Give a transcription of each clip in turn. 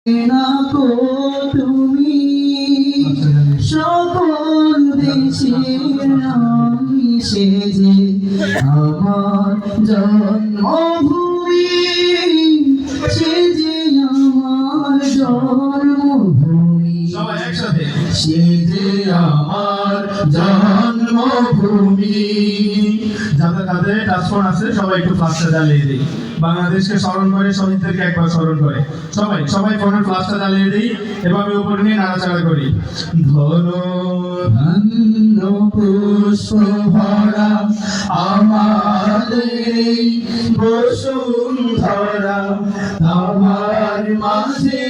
না কো তুমি সকল দেশের আমি সেজে আমার জন্মভূমি সেজে আমার জন্মভূমি সবাই একসাথে সেজে আমার জন্মভূমি। যাদের যাদের টাচফোন আছে সবাই একটু ফ্লাশটা জ্বালিয়ে দিই। বাংলাদেশকে স্মরণ করে, শহীদদেরকে একবার স্মরণ করে সবাই সবাই ফোনের ফ্লাশটা জ্বালিয়ে দিই। এভাবে উপরে নিয়ে নাড়াচাড়া করি। ধন ধন্য পুষ্প ভরা আমাদের বসুন্ধরা, আমার মাঝে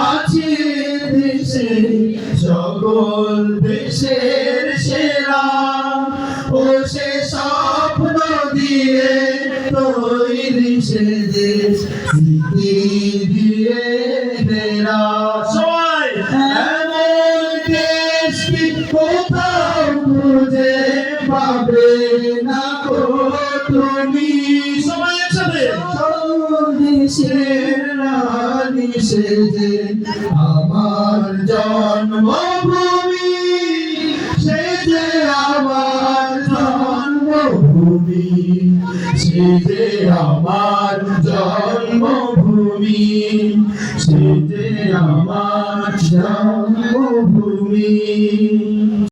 আছে দেশে সকল দেশের সেরা, ও সে স্বপ্ন দিয়ে তৈরি সে দেশ স্মৃতি দিয়ে ফেরা। সবাই এমন দেশ কি কোথাও খুঁজে পাবে না কো তুমি, সবাই একসাথে দেশের রানী সেজে আমার জন্মভূমি সেজে আমার জন্মভূমি সেজে আমার জন্মভূমি সেজে আমার জন্মভূমি।